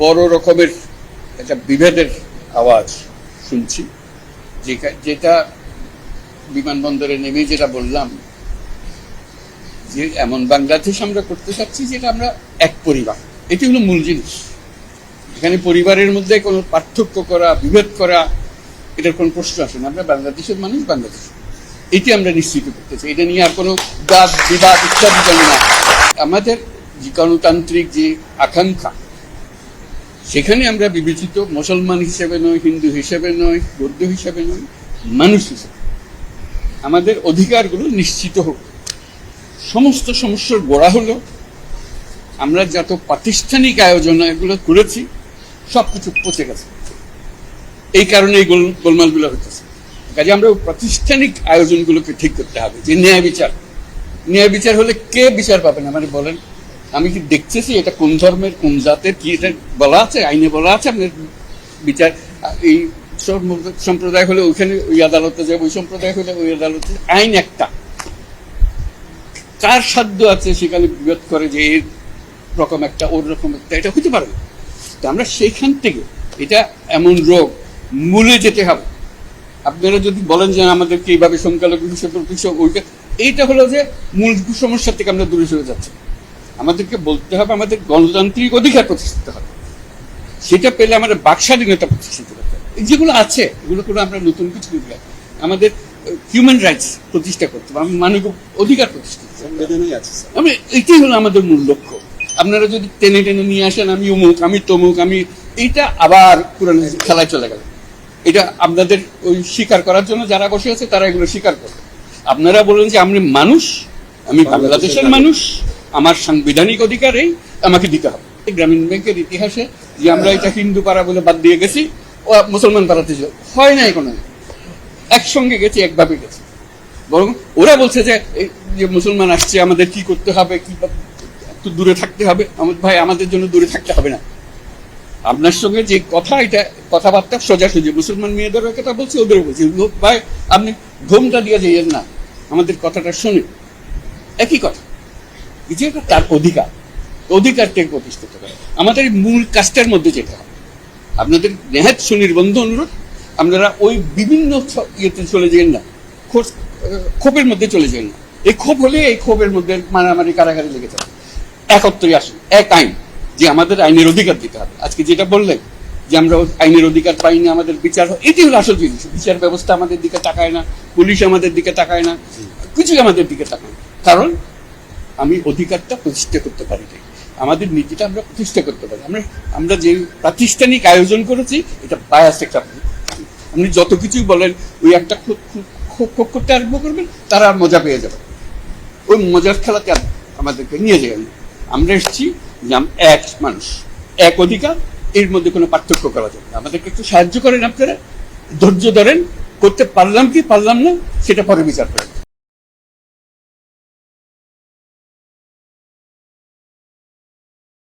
বড় রকমের একটা বিভেদের আওয়াজ শুনছি, যেটা বিমানবন্দরে নেমে যেটা বললাম যে এমন বাংলাদেশ আমরা করতে চাচ্ছি যেটা আমরা এক পরিবার, এটি হলো মূল জিনিস। এখানে পরিবারের মধ্যে কোনো পার্থক্য করা, বিভেদ করা, এটার কোনো প্রশ্ন আসে না। আমরা বাংলাদেশের মানুষ, বাংলাদেশ, এটি আমরা নিশ্চিত করতে চাই। এটা নিয়ে আর কোনো বাদ বিবাদ ইত্যাদি জানি না। আমাদের যে গণতান্ত্রিক যে আকাঙ্ক্ষা, সেখানে আমরা বিবেচিত মুসলমান হিসেবে নয়, হিন্দু হিসেবে নয়, বৌদ্ধ হিসেবে নয়, মানুষ হিসেবে আমাদের অধিকারগুলো নিশ্চিত হোক। সমস্ত সমস্যার গোড়া হলো আমরা যত প্রাতিষ্ঠানিক আয়োজন এগুলো করেছি সবকিছু পচে গেছে। এই কারণে এই গোলমালগুলো হতেছে। কাজে আমরা প্রাতিষ্ঠানিক আয়োজনগুলোকে ঠিক করতে হবে। যে ন্যায় বিচার হলে কে বিচার পাবে না মানে বলেন? আমি কি দেখতেছি এটা কোন ধর্মের, কোন জাতের, কি এটা বলা আছে, আইনে বলা আছে আপনার বিচার? এই সম্প্রদায় হলে ওইখানে ওই আদালতে যাবে, ওই সম্প্রদায় হলে ওই আদালতে। আইন একটা, কার সাধ্য আছে সেখানে বিরোধ করে যে এর রকম একটা, ওর রকম একটা, এটা হতে পারে না। তো আমরা সেইখান থেকে, এটা এমন রোগ, মূলে যেতে হবে। আপনারা যদি বলেন যে আমাদেরকে এইভাবে সংখ্যালঘু হিসেবে ওইটা, এইটা হলো যে মূল সমস্যা থেকে আমরা দূরে সরে যাচ্ছি। আমাদেরকে বলতে হবে আমাদের গণতান্ত্রিক অধিকার প্রতিষ্ঠিত হবে। সেটা পেলে আমাদের বাক স্বাধীনতা প্রতিষ্ঠিত করতে হবে। যেগুলো আছে এগুলো করে আমরা নতুন কিছু করতে হবে। আমাদের হিউম্যান রাইটস প্রতিষ্ঠা করতে হবে, মানবিক অধিকার প্রতিষ্ঠা করতে হবে। এটাই হলো আমাদের মূল লক্ষ্য। আপনারা যদি টেনে টেনে নিয়ে আসেন আমি অমুক, আমি তমুক, আমি, এইটা আবার পুরানো খেলায় চলে গেল। এটা আপনাদের ওই স্বীকার করার জন্য যারা বসে আছে তারা এগুলো স্বীকার করবে। আপনারা বলেন যে আমি মানুষ, আমি বাংলাদেশের মানুষ, আমার সাংবিধানিক অধিকার এই আমাকে দিতে হবে। গ্রামীণ ব্যাংকের ইতিহাসে যে আমরা এটা হিন্দু পাড়া বলে বাদ দিয়ে গেছি, ও মুসলমান পাড়াতে হয় নাই, কোনো একসঙ্গে গেছি, একভাবে গেছি। বরং ওরা বলছে যে মুসলমান আসছে, আমাদের কি করতে হবে, কি একটু দূরে থাকতে হবে। আমার ভাই, আমাদের জন্য দূরে থাকতে হবে না। আপনার সঙ্গে যে কথা, এটা কথাবার্তা সোজাসুজি, মুসলমান মেয়েদেরও কথা বলছি, ওদেরও বলছি, ভাই আপনি ঘুমটা দিয়ে যাইয়েন না, আমাদের কথাটা শুনে। একই কথা, যেটা তার অধিকারটাকে প্রতিষ্ঠিত করে। আমাদের মূল কাজটার মধ্যে যেতে হবে। আপনাদের নেহাত সুনির্বন্ধ অনুরোধ, আপনারা ওই বিভিন্ন ইয়েতে চলে যান না, ক্ষোভের মধ্যে চলে যান না। এই ক্ষোভ হলে এই ক্ষোভের মধ্যে মারামারি, কারাগারি লেগে যাবে। একত্রে আসুন, এক আইন, যে আমাদের আইনের অধিকার দিতে হবে। আজকে যেটা বললেন যে আমরা আইনের অধিকার পাইনি, আমাদের বিচার, এটি হলো আসল জিনিস। বিচার ব্যবস্থা আমাদের দিকে তাকায় না, পুলিশ আমাদের দিকে তাকায় না, কিছুই আমাদের দিকে তাকায় না। কারণ আমি অধিকারটা প্রতিষ্ঠা করতে পারি না, আমাদের নীতিটা আমরা প্রতিষ্ঠা করতে পারি। আমরা যে প্রাতিষ্ঠানিক আয়োজন করেছি এটা বায়াস একটা। আপনি যত কিছুই বলেন, ওই একটা ক্ষোভ করতে আরম্ভ করবেন, তারা মজা পেয়ে যাবে। ওই মজার খেলাতে আমাদেরকে নিয়ে যাবেন। আমরা এসেছি যে এক মানুষ, এক অধিকার, এর মধ্যে কোনো পার্থক্য করা যাবে না। আমাদেরকে একটু সাহায্য করেন আপনারা, ধৈর্য ধরেন, করতে পারলাম কি পারলাম না সেটা পরে বিচার করেন।